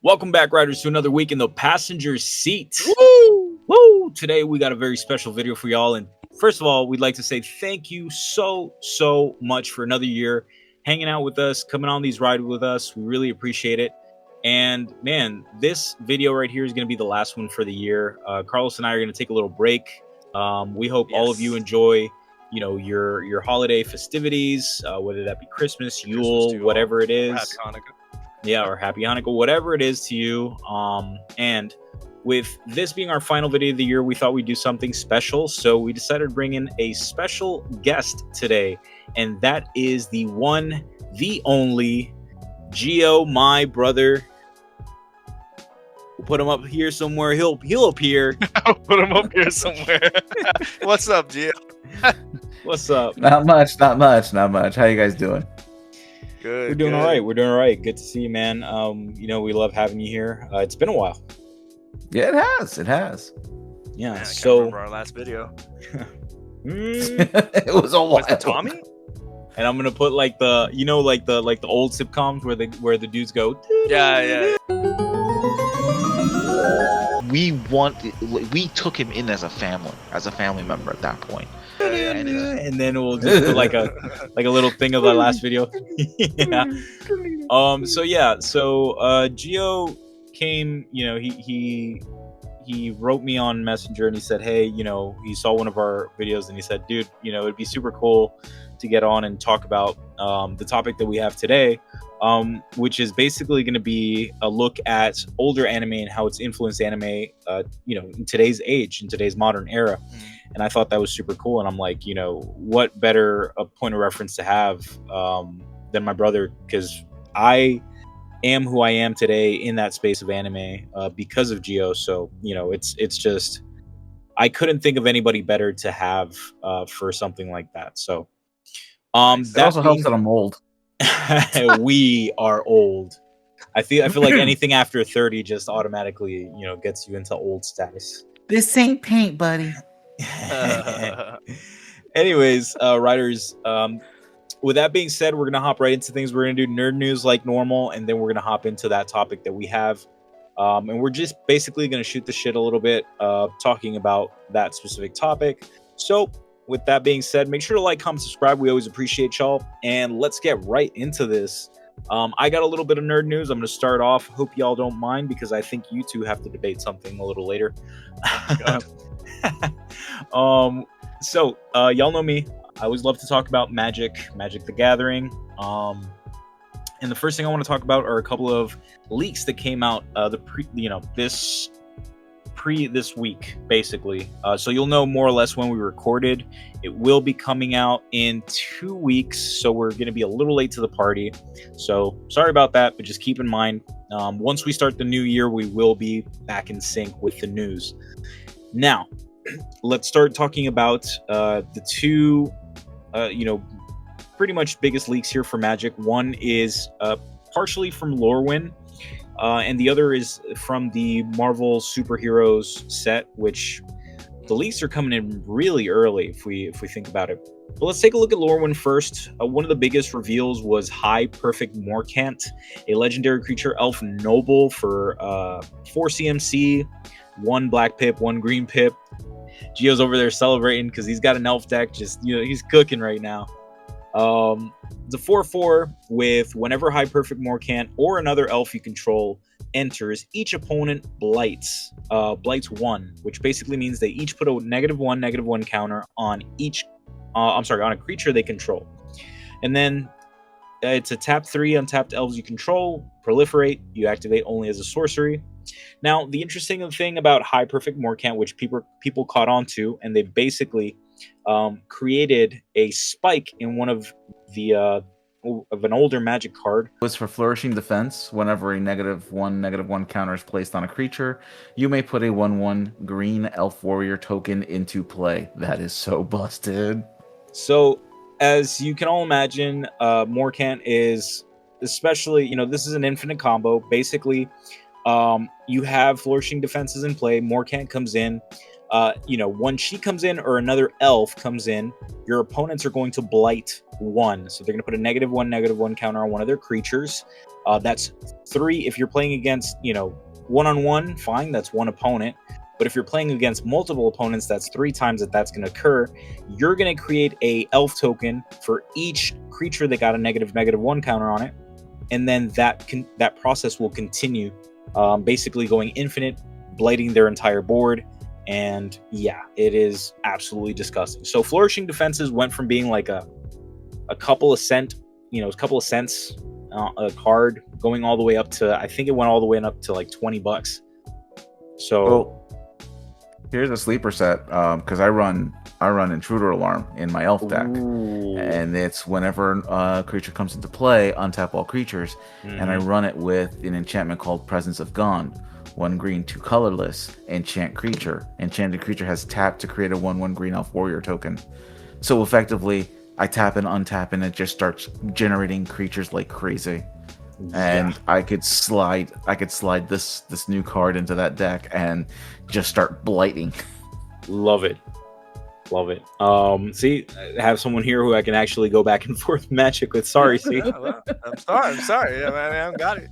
Welcome back, riders, to another week in the passenger seat. Woo! Woo! Today we got a very special video for y'all, and first of all, we'd like to say thank you so much for another year hanging out with us, coming on these rides with us. We really appreciate it. And man, this video right here is going to be the last one for the year. Carlos and I are going to take a little break. We hope all of you enjoy, your holiday festivities, whether that be Christmas, Yule, whatever it is. Happy Hanukkah. Yeah, or Happy Hanukkah, whatever it is to you. And with this being our final video of the year, we thought we'd do something special. So we decided to bring in a special guest today. And that is the one, the only, Gio, my brother. We'll put him up here somewhere. He'll appear. I'll put him up here somewhere. What's up, Gio? What's up? Not much. How you guys doing? Good. We're doing all right. Good to see you, man. We love having you here. It's been a while. Yeah, it has. Yeah. Man, I so can't remember our last video. It was a while. Was it Tommy? And I'm gonna put like the old sitcoms where the dudes go. Yeah. We took him in as a family member at that point. And then we'll just put like a little thing of the last video. Yeah. So Gio came, he wrote me on Messenger and he said, hey, he saw one of our videos and he said, dude, it'd be super cool to get on and talk about the topic that we have today, which is basically going to be a look at older anime and how it's influenced anime, in today's age, in today's modern era. And I thought that was super cool. And I'm like, what better a point of reference to have than my brother? Because I am who I am today in that space of anime because of Gio. So, it's just, I couldn't think of anybody better to have for something like that. So, that also helps that I'm old. We are old. I feel like anything after 30 just automatically, gets you into old status. This ain't paint, buddy. Anyways, writers, with that being said, we're gonna hop right into things. We're gonna do nerd news like normal, and then we're gonna hop into that topic that we have, and we're just basically gonna shoot the shit a little bit, talking about that specific topic. So with that being said, make sure to like, comment, subscribe. We always appreciate y'all, and let's get right into this. I got a little bit of nerd news. I'm gonna start off. Hope y'all don't mind because I think you two have to debate something a little later. So y'all know me. I always love to talk about Magic the Gathering. And the first thing I want to talk about are a couple of leaks that came out this week, basically. So you'll know more or less when we recorded. It will be coming out in 2 weeks, so we're going to be a little late to the party. So sorry about that, but just keep in mind, once we start the new year, we will be back in sync with the news. Now, let's start talking about the two, pretty much biggest leaks here for Magic. One is partially from Lorwyn, and the other is from the Marvel Superheroes set, which the leaks are coming in really early if we think about it. But let's take a look at Lorwyn first. One of the biggest reveals was High Perfect Morcant, a legendary creature elf noble for 4 CMC, 1 black pip, 1 green pip. Gio's over there celebrating because he's got an elf deck. Just, he's cooking right now. It's a 4/4 with whenever High Perfect Morcant or another elf you control enters, each opponent blights 1, which basically means they each put a -1/-1 counter on on a creature they control. And then it's a tap 3 untapped elves you control, proliferate, you activate only as a sorcery. Now, the interesting thing about High Perfect Morcant, which people caught on to, and they basically created a spike in one of an older Magic card. Was for Flourishing Defense. Whenever a -1/-1 counter is placed on a creature, you may put a 1/1 green elf warrior token into play. That is so busted. So, as you can all imagine, Morcant is especially, this is an infinite combo. Basically, you have Flourishing Defenses in play. Morcant comes in. When she comes in or another elf comes in, your opponents are going to blight 1. So they're going to put a -1/-1 counter on one of their creatures. That's 3 if you're playing against, one-on-one, fine, that's 1 opponent. But if you're playing against multiple opponents, that's 3 times that's going to occur. You're going to create a elf token for each creature that got a -1 counter on it, and then that process will continue, basically going infinite, blighting their entire board. And yeah, it is absolutely disgusting. So flourishing defenses went from being like a couple of cents a card, going all the way up to, I think it went all the way up to like $20. So. Well, here's a sleeper set, because I run Intruder Alarm in my elf deck. Ooh. And it's whenever a creature comes into play, untap all creatures, and I run it with an enchantment called Presence of Gone. 1 green, 2 colorless, enchant creature. Enchanted creature has tap to create a 1/1 green elf warrior token. So effectively, I tap and untap, and it just starts generating creatures like crazy. And I could slide this new card into that deck and just start blighting. Love it. See, I have someone here who I can actually go back and forth Magic with. Sorry, see. I'm sorry. Yeah, man, I got it.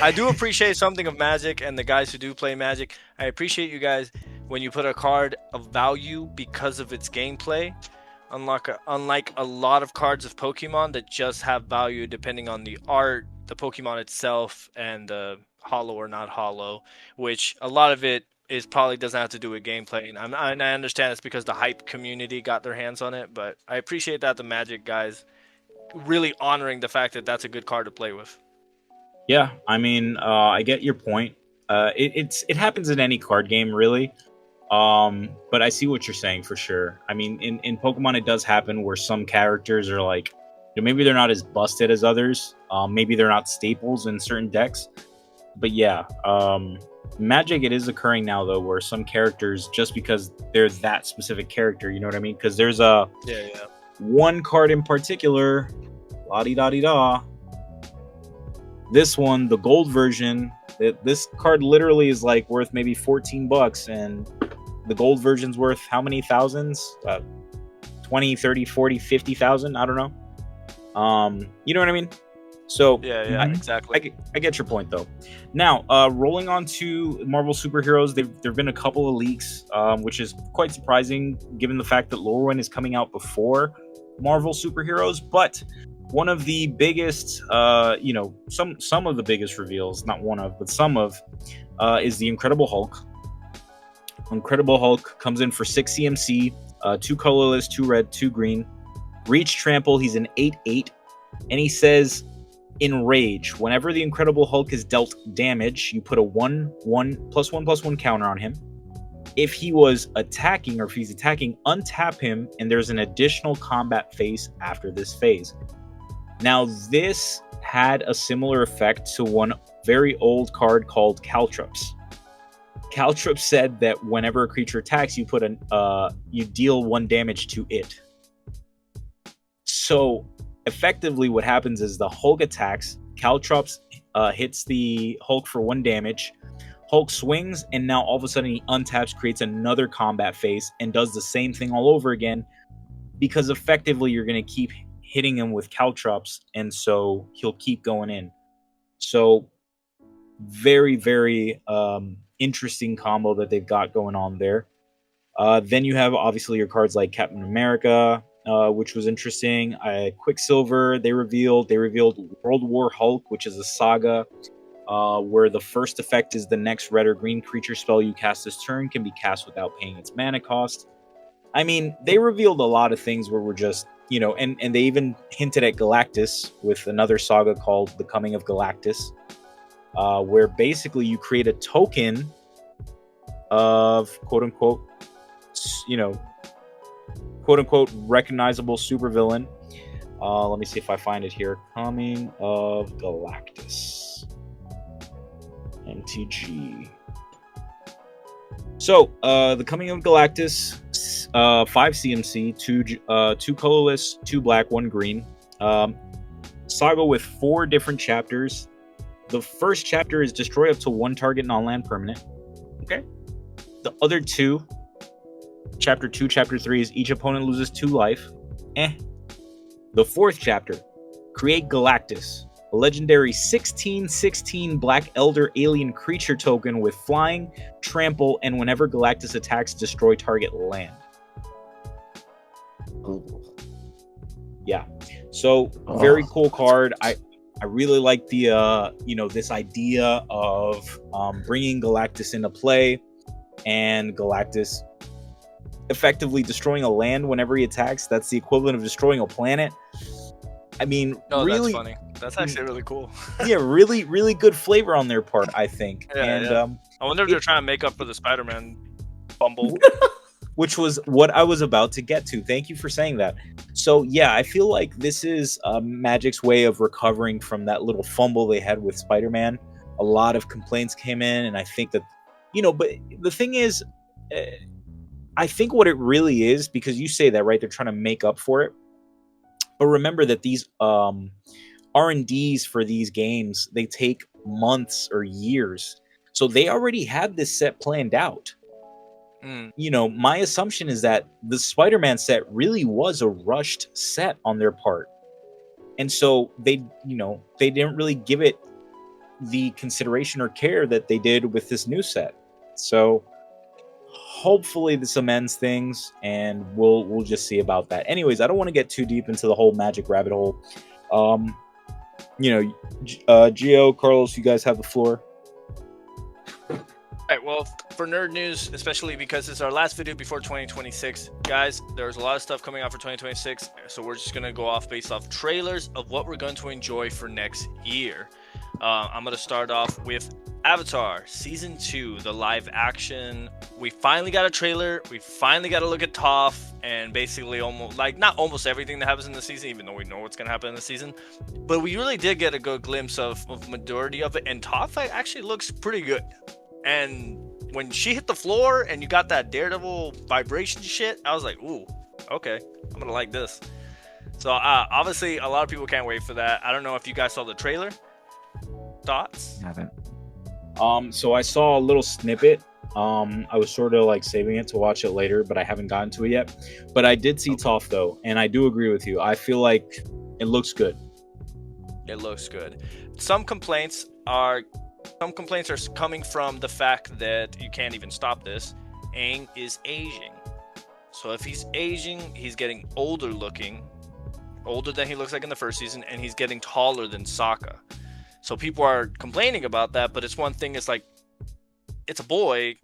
I do appreciate something of Magic and the guys who do play Magic. I appreciate you guys when you put a card of value because of its gameplay. Unlike a lot of cards of Pokemon that just have value depending on the art, the Pokemon itself, and the hollow or not hollow, which a lot of it is probably doesn't have to do with gameplay. And I understand it's because the hype community got their hands on it, but I appreciate that the Magic guys really honoring the fact that that's a good card to play with. Yeah, I mean, I get your point. It happens in any card game, really. But I see what you're saying for sure. I mean, in Pokemon, it does happen where some characters are like, maybe they're not as busted as others. Maybe they're not staples in certain decks. But yeah, Magic, it is occurring now though, where some characters, just because they're that specific character, you know what I mean? Because there's one card in particular, la-di-da-di-da. This one, the gold version, this card literally is like worth maybe $14, and the gold version's worth how many thousands? 20, 30, 40, 50,000? I don't know. You know what I mean? So exactly. I get your point though. Now, rolling on to Marvel superheroes, there've been a couple of leaks, which is quite surprising given the fact that Lorwyn is coming out before Marvel superheroes. But one of the biggest, some of the biggest reveals, not one of, but some of, is the Incredible Hulk. Incredible Hulk comes in for 6 CMC, 2 colorless, 2 red, 2 green. Reach trample, he's an 8/8. And he says, Enrage. Whenever the Incredible Hulk is dealt damage, you put a 1/1/+1/+1 counter on him. If he was attacking, or if he's attacking, untap him, and there's an additional combat phase after this phase. Now, this had a similar effect to one very old card called Caltrops. Caltrops said that whenever a creature attacks, you you deal 1 damage to it. So effectively, what happens is the Hulk attacks, Caltrops hits the Hulk for 1 damage. Hulk swings, and now all of a sudden he untaps, creates another combat phase, and does the same thing all over again. Because effectively, you're going to keep hitting him with Caltrops, and so he'll keep going in. So very, very interesting combo that they've got going on there. Then you have obviously your cards like Captain America, which was interesting. Quicksilver, they revealed World War Hulk, which is a saga where the first effect is the next red or green creature spell you cast this turn can be cast without paying its mana cost. I mean, they revealed a lot of things where we're just, and they even hinted at Galactus with another saga called The Coming of Galactus, where basically you create a token of quote unquote recognizable supervillain. Let me see if I find it here. Coming of Galactus. MTG. So, The Coming of Galactus, 5 CMC, 2 colorless, 2 black, 1 green. Saga with 4 different chapters. The first chapter is destroy up to 1 target non-land permanent. Okay. The other 2, chapter 2, chapter 3, is each opponent loses 2 life. The 4th chapter, create Galactus. a legendary 1616 Black Elder alien creature token with flying, trample, and whenever Galactus attacks, destroy target land. Yeah, so very cool card. I really like the this idea of bringing Galactus into play, and Galactus effectively destroying a land whenever he attacks. That's the equivalent of destroying a planet. I mean, really, that's funny. That's actually really cool. Yeah, really, really good flavor on their part, I think. Yeah. I wonder if they're trying to make up for the Spider-Man fumble. Which was what I was about to get to. Thank you for saying that. So yeah, I feel like this is Magic's way of recovering from that little fumble they had with Spider-Man. A lot of complaints came in, and I think that, but the thing is, I think what it really is, because you say that, right? They're trying to make up for it. But remember that these R&Ds for these games, they take months or years. So they already had this set planned out. My assumption is that the Spider-Man set really was a rushed set on their part. And so they didn't really give it the consideration or care that they did with this new set. So hopefully this amends things, and we'll just see about that. Anyways, I don't want to get too deep into the whole Magic rabbit hole. Gio, Carlos, you guys have the floor. All right, well, for nerd news, especially because it's our last video before 2026, guys, there's a lot of stuff coming out for 2026, so we're just going to go off based off trailers of what we're going to enjoy for next year. I'm going to start off with Avatar Season 2, the live action. We finally got a trailer, we finally got to look at Toph, and basically not almost everything that happens in the season, even though we know what's going to happen in the season, but we really did get a good glimpse of majority of it, and Toph actually looks pretty good. And when she hit the floor and you got that Daredevil vibration shit, I was like, ooh, okay, I'm gonna like this. So obviously a lot of people can't wait for that. I don't know if you guys saw the trailer. Thoughts? I haven't. So I saw a little snippet. I was sort of like saving it to watch it later, but I haven't gotten to it yet. But I did see Toph though, and I do agree with you. I feel like it looks good. It looks good. Some complaints are coming from the fact that you can't even stop this. Aang is aging. So if he's aging, he's getting older looking, older than he looks like in the first season, and he's getting taller than Sokka. So people are complaining about that, but it's one thing. It's like, it's a boy.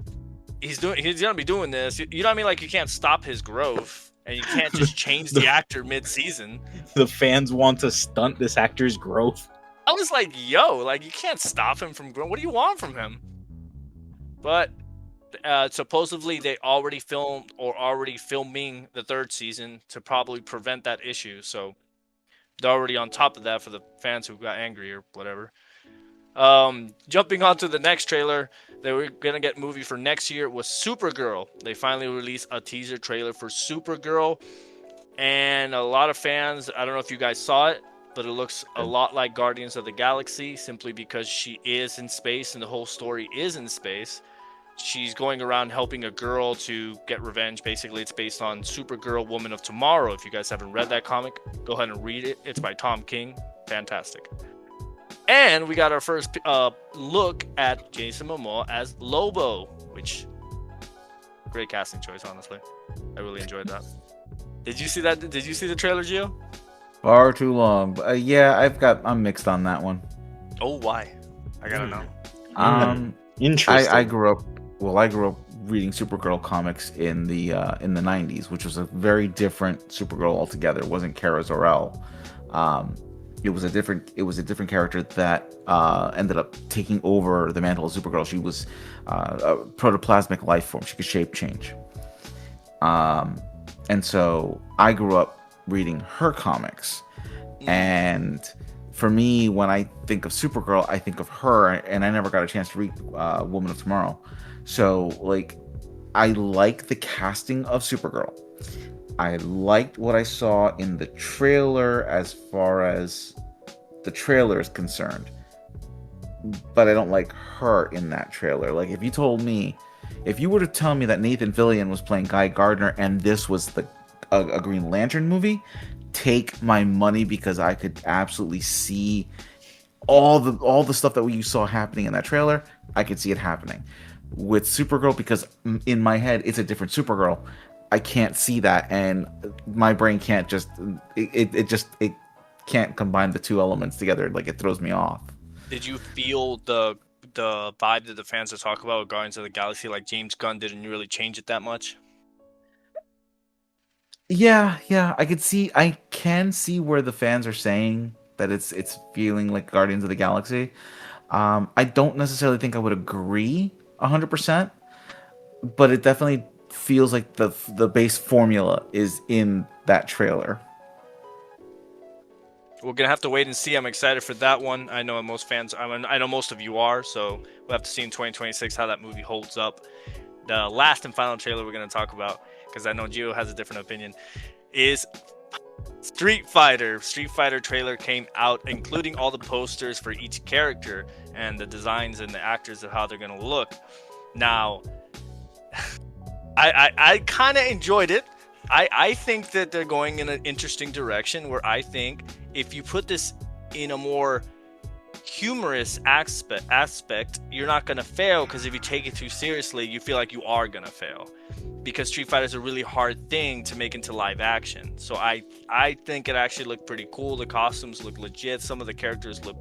He's gonna be doing this. You know what I mean? Like, you can't stop his growth, and you can't just change the actor mid-season. The fans want to stunt this actor's growth. I was like, yo, like, you can't stop him from growing. What do you want from him? But supposedly they already filmed or already filming the third season to probably prevent that issue. So they're already on top of that for the fans who got angry or whatever. Jumping on to the next trailer, they were going to get movie for next year was Supergirl. They finally released a teaser trailer for Supergirl. And a lot of fans, I don't know if you guys saw it, but it looks a lot like Guardians of the Galaxy simply because she is in space and the whole story is in space. She's going around helping a girl to get revenge. Basically, it's based on Supergirl, Woman of Tomorrow. If you guys haven't read that comic, go ahead and read it. It's by Tom King. Fantastic. And we got our first look at Jason Momoa as Lobo, which, great casting choice, honestly. I really enjoyed that. Did you see that? Did you see the trailer, Gio? Far too long. But, yeah, I'm mixed on that one. Oh, why? I gotta know. Interesting. I grew up reading Supergirl comics in the 90s, which was a very different Supergirl altogether. It wasn't Kara Zor-El. It was a different character that ended up taking over the mantle of Supergirl. She was a protoplasmic life form. She could shape change. And so I grew up reading her comics. And for me, when I think of Supergirl, I think of her, and I never got a chance to read Woman of Tomorrow. So, like, I like the casting of Supergirl. I liked what I saw in the trailer as far as the trailer is concerned. But I don't like her in that trailer. Like, if you were to tell me that Nathan Fillion was playing Guy Gardner and this was a Green Lantern movie, take my money, because I could absolutely see all the stuff that you saw happening in that trailer, I could see it happening. With Supergirl, because in my head it's a different Supergirl, I can't see that, and my brain can't just it can't combine the two elements together. Like, it throws me off. Did you feel the vibe that the fans are talking about with Guardians of the Galaxy? Like, James Gunn didn't really change it that much. Yeah, I can see where the fans are saying that it's feeling like Guardians of the Galaxy. I don't necessarily think I would agree 100%, but it definitely feels like the base formula is in that trailer. We're gonna have to wait and see. I'm excited for that one. I know most fans. I know most of you are. So we'll have to see in 2026 how that movie holds up. The last and final trailer we're gonna talk about, because I know Gio has a different opinion, is Street Fighter. Street Fighter trailer came out, including all the posters for each character and the designs and the actors of how they're gonna look. Now, I kind of enjoyed it. I think that they're going in an interesting direction, where I think if you put this in a more humorous aspect, you're not going to fail, because if you take it too seriously, you feel like you are going to fail, because Street Fighter is a really hard thing to make into live action. So I think it actually looked pretty cool. The costumes look legit. Some of the characters look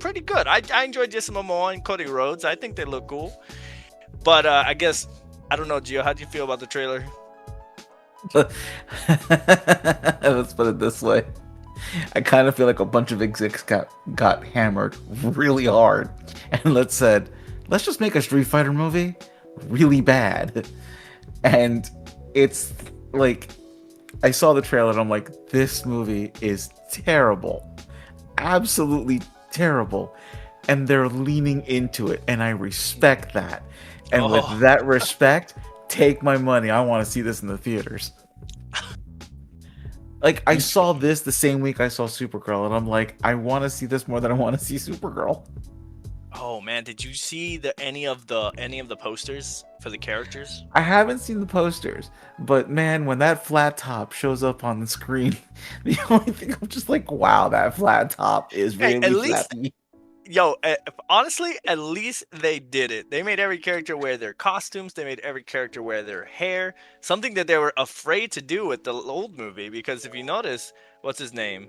pretty good. I enjoyed Jason Momoa and Cody Rhodes. I think they look cool. But I guess, I don't know, Gio, how do you feel about the trailer? Let's put it this way. I kind of feel like a bunch of execs got hammered really hard, and let's just make a Street Fighter movie really bad. And it's like, I saw the trailer and I'm like, this movie is terrible, absolutely terrible, and they're leaning into it, and I respect that. And with that respect, take my money. I want to see this in the theaters. Like, I saw this the same week I saw Supergirl, and I'm like, I want to see this more than I want to see Supergirl. Oh man, did you see any of the posters for the characters? I haven't seen the posters, but man, when that flat top shows up on the screen, the only thing, I'm just like, wow, that flat top is really flappy. Yo, honestly, at least they did it. They made every character wear their costumes. They made every character wear their hair. Something that they were afraid to do with the old movie. Because if you notice, what's his name?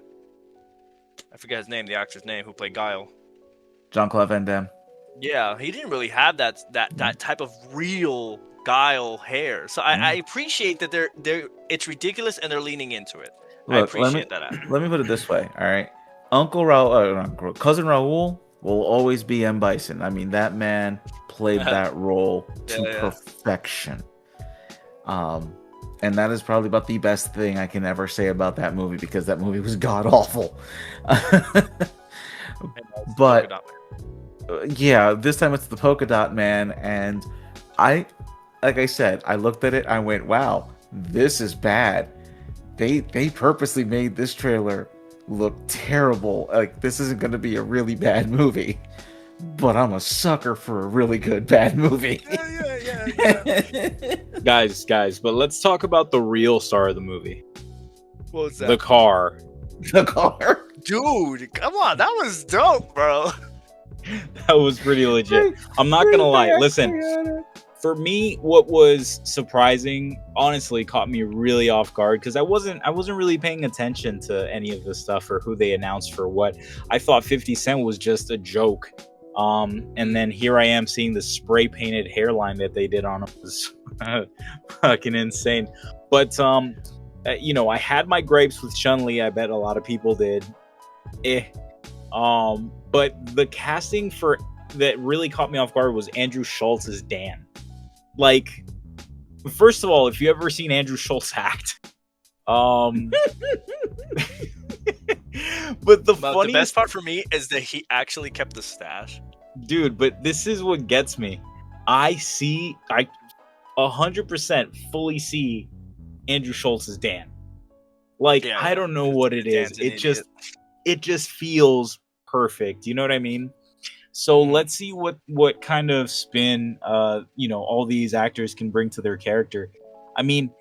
I forget his name, the actor's name, who played Guile. Jean-Claude Van Damme. Yeah, he didn't really have that type of real Guile hair. So I appreciate that it's ridiculous and they're leaning into it. Look, I appreciate that. Let me put it this way, all right? Cousin Raul will always be M. Bison. I mean, that man played that role to perfection. And that is probably about the best thing I can ever say about that movie, because that movie was god awful. But yeah, this time it's the Polka Dot Man, and like I said, I looked at it, I went, wow, this is bad. They purposely made this trailer look terrible. Like, this isn't going to be a really bad movie, but I'm a sucker for a really good bad movie. Yeah. guys, but let's talk about the real star of the movie. What was that? The car. Dude, come on, that was dope, bro. That was pretty legit. I'm not gonna lie. Listen, for me, what was surprising, honestly, caught me really off guard, because I wasn't really paying attention to any of this stuff or who they announced for what. I thought 50 Cent was just a joke. And then here I am seeing the spray painted hairline that they did on him. Was fucking insane. But I had my gripes with Chun-Li. I bet a lot of people did. But the casting for that really caught me off guard was Andrew Schultz as Dan. Like, first of all, if you ever seen Andrew Schultz act, but the best part for me is that he actually kept the stash. Dude, but this is what gets me. I 100% fully see Andrew Schultz as Dan. Like, I don't know what it is. It just feels perfect. You know what I mean? So let's see what kind of spin all these actors can bring to their character. I mean,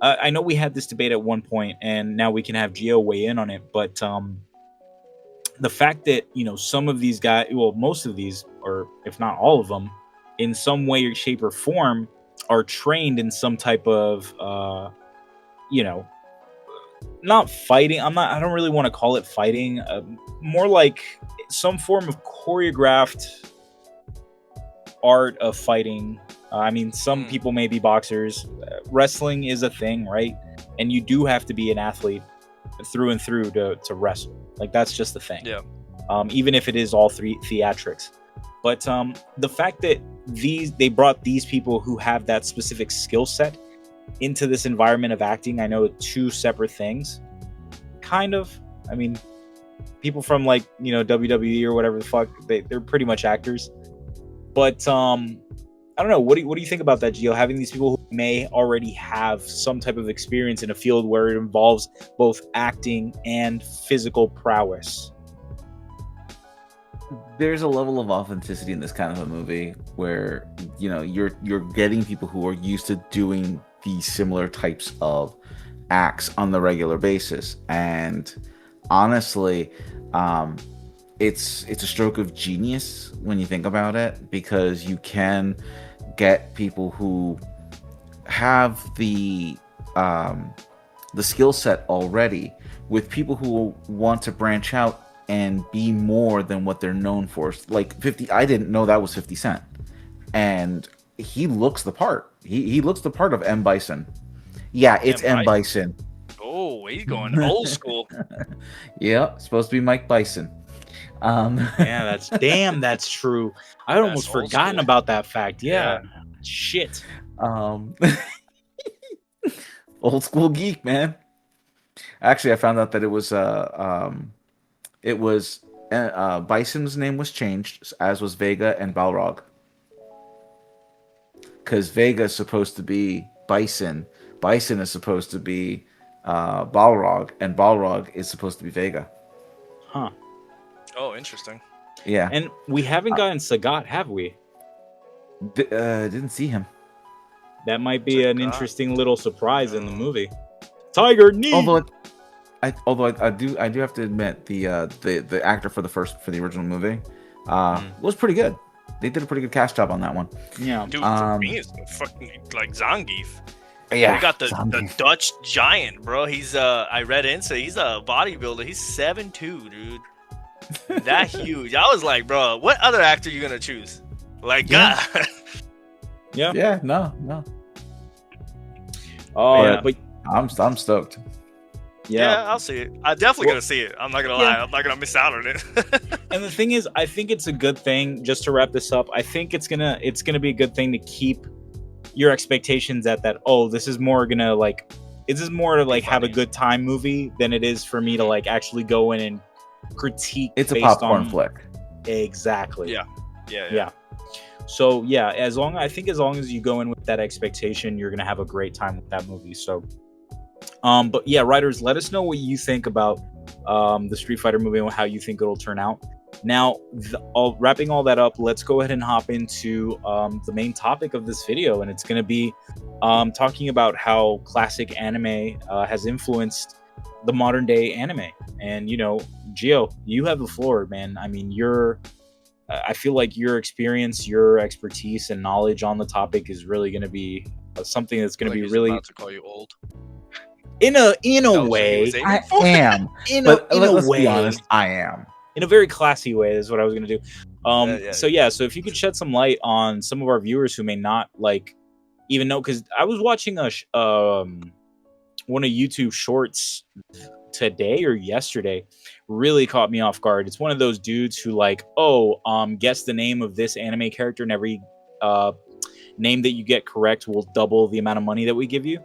I know we had this debate at one point, and now we can have Gio weigh in on it. But the fact that, you know, some of these guys, well, most of these, or if not all of them, in some way, shape, or form, are trained in some type of, you know, not fighting. I don't really want to call it fighting. More like some form of choreographed art of fighting. I mean, some people may be boxers. Wrestling is a thing, right? And you do have to be an athlete through and through to wrestle. Like, that's just the thing. Yeah. Even if it is all three theatrics. But the fact that they brought these people who have that specific skill set into this environment of acting, I know two separate things. Kind of. I mean, people from, like, you know, WWE or whatever the fuck, they're pretty much actors. But I don't know. What do you think about that, Gio? Having these people who may already have some type of experience in a field where it involves both acting and physical prowess. There's a level of authenticity in this kind of a movie where, you know, you're getting people who are used to doing these similar types of acts on the regular basis, and honestly, it's a stroke of genius when you think about it, because you can get people who have the skill set already with people who want to branch out and be more than what they're known for. Like 50, I didn't know that was 50 Cent, and he looks the part. He looks the part of M. Bison. Yeah, it's M. Bison. Oh, he's going old school. Yeah, supposed to be Mike Bison. Yeah, that's true. I'd almost forgotten about that fact. Yeah. Shit. Old school geek, man. Actually, I found out that it was Bison's name was changed, as was Vega and Balrog. Because Vega is supposed to be Bison. Bison is supposed to be Balrog, and Balrog is supposed to be Vega. Huh. Oh, interesting. Yeah. And we haven't gotten Sagat, have we? Didn't see him. That might be an interesting little surprise in the movie. Tiger knee. Although I do have to admit the actor for the original movie was pretty good. They did a pretty good cast job on that one. Yeah. Dude, for me, it's fucking like Zangief. Yeah. We got the Dutch giant, bro. He's I read into, he's a bodybuilder. He's 7'2", dude. That huge. I was like, bro, what other actor are you gonna choose? Like, God. Yeah. Yeah. No. Oh, but I'm stoked. Yeah, I'll see it. I'm definitely gonna see it. I'm not gonna lie. I'm not gonna miss out on it. And the thing is, I think it's a good thing. Just to wrap this up, I think it's gonna be a good thing to keep your expectations at that. Oh, this is more to like have a good time movie than it is for me to like actually go in and critique. It's a popcorn flick. Exactly. Yeah. So yeah, as long as you go in with that expectation, you're gonna have a great time with that movie. So, but yeah, writers, let us know what you think about the Street Fighter movie and how you think it'll turn out. Now, wrapping all that up, let's go ahead and hop into the main topic of this video, and it's gonna be talking about how classic anime has influenced the modern day anime. And you know, Gio, you have the floor, man. I mean, I feel like your experience, your expertise, and knowledge on the topic is really going to be something that's going to be really. About to call you old. In a way, I am. Let's be honest, I am. In a very classy way is what I was going to do. So if you could shed some light on some of our viewers who may not like even know, because I was watching one of YouTube shorts today or yesterday, really caught me off guard. It's one of those dudes who guess the name of this anime character, and every name that you get correct will double the amount of money that we give you.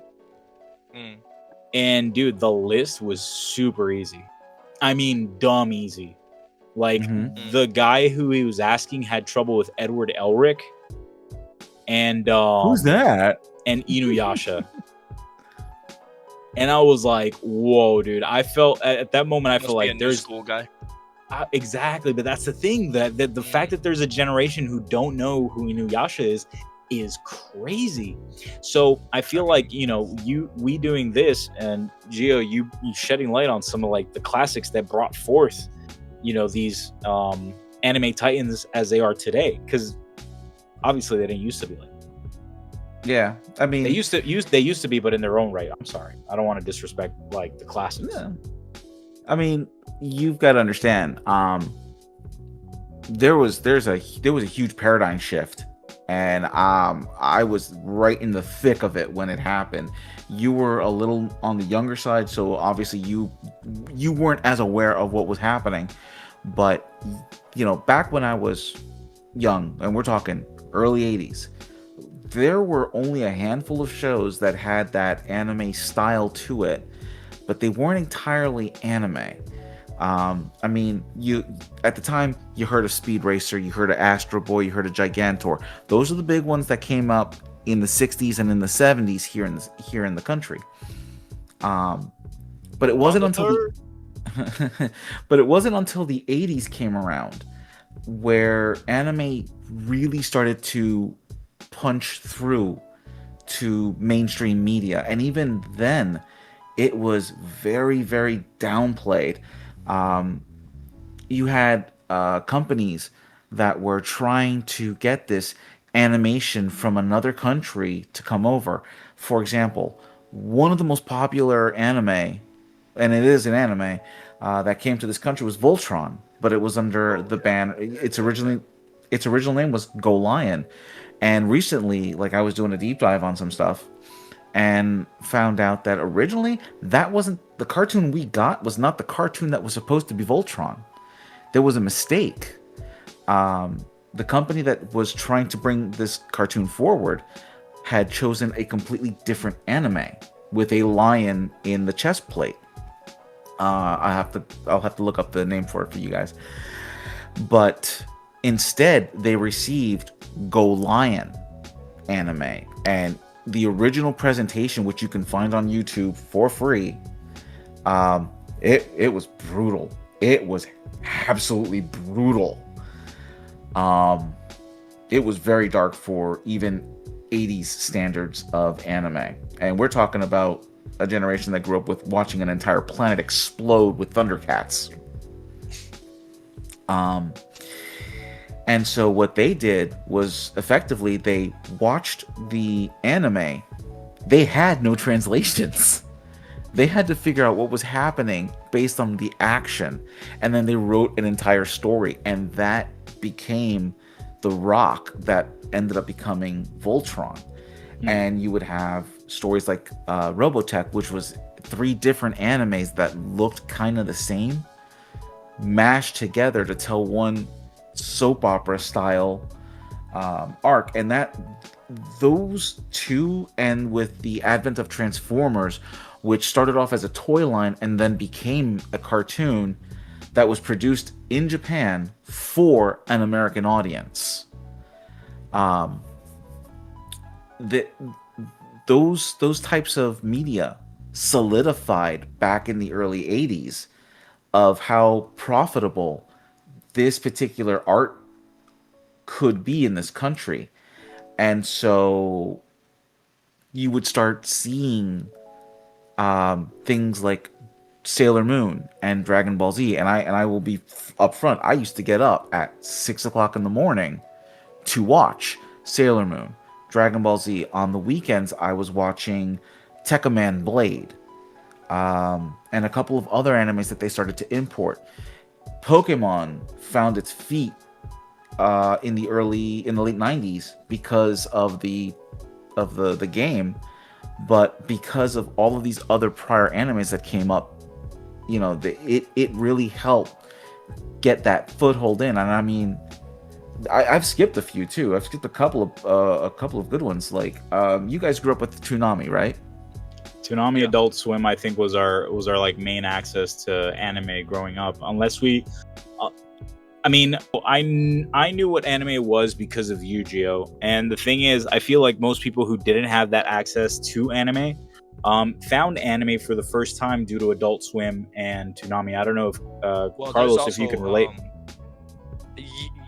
And dude, the list was super easy. I mean, dumb easy. Like the guy who he was asking had trouble with Edward Elric, and who's that? And Inuyasha. And I was like, whoa, dude. I felt at that moment, I feel like there's school guy. Exactly. But that's the thing, that the fact that there's a generation who don't know who Inuyasha is crazy. So I feel like, you know, we doing this, and Gio, you shedding light on some of like the classics that brought forth these anime titans as they are today, because obviously they didn't used to be like that. Yeah, I mean, they used to be, but in their own right. I'm sorry, I don't want to disrespect like the classics. Yeah. I mean, you've got to understand. There was a huge paradigm shift, and I was right in the thick of it when it happened. You were a little on the younger side, so obviously you weren't as aware of what was happening. But back when I was young, and we're talking early 80s, there were only a handful of shows that had that anime style to it, but they weren't entirely anime. I mean, at the time you heard of Speed Racer, you heard of Astro Boy, you heard of Gigantor. Those are the big ones that came up in the 60s and in the 70s here in the country. But it wasn't until the 80s came around where anime really started to punch through to mainstream media, and even then it was very, very downplayed. You had companies that were trying to get this animation from another country to come over. For example, one of the most popular anime, and it is an anime, that came to this country was Voltron, but it was under the ban. Its original name was Go Lion. And recently, like, I was doing a deep dive on some stuff and found out that originally that wasn't the cartoon we got, was not the cartoon that was supposed to be Voltron. There was a mistake. The company that was trying to bring this cartoon forward had chosen a completely different anime with a lion in the chest plate. I'll have to look up the name for it for you guys. But instead, they received Go Lion anime, and the original presentation, which you can find on YouTube for free, it was brutal. It was absolutely brutal. It was very dark for even 80s standards of anime, and we're talking about a generation that grew up with watching an entire planet explode with Thundercats. And so what they did was effectively they watched the anime. They had no translations. They had to figure out what was happening based on the action. And then they wrote an entire story. And that became the rock that ended up becoming Voltron. And you would have stories like Robotech, which was 3 different animes that looked kind of the same, mashed together to tell one soap opera style arc. And those two, and with the advent of Transformers, which started off as a toy line and then became a cartoon that was produced in Japan for an American audience. Those types of media solidified back in the early 80s of how profitable this particular art could be in this country. And so you would start seeing things like Sailor Moon and Dragon Ball Z. And I will be upfront, I used to get up at 6 o'clock in the morning to watch Sailor Moon, Dragon Ball Z. On the weekends, I was watching Tekkaman Blade, and a couple of other animes that they started to import. Pokemon found its feet in the late 90s because of the game, but because of all of these other prior animes that came up, it really helped get that foothold in. And I mean, I've skipped a few too. I've skipped a couple of good ones. Like, you guys grew up with Toonami, right? Toonami, Adult Swim, I think was our like main access to anime growing up. Unless we, I mean, I knew what anime was because of Yu-Gi-Oh! And the thing is, I feel like most people who didn't have that access to anime found anime for the first time due to Adult Swim and Toonami. I don't know if Carlos, also, if you can relate.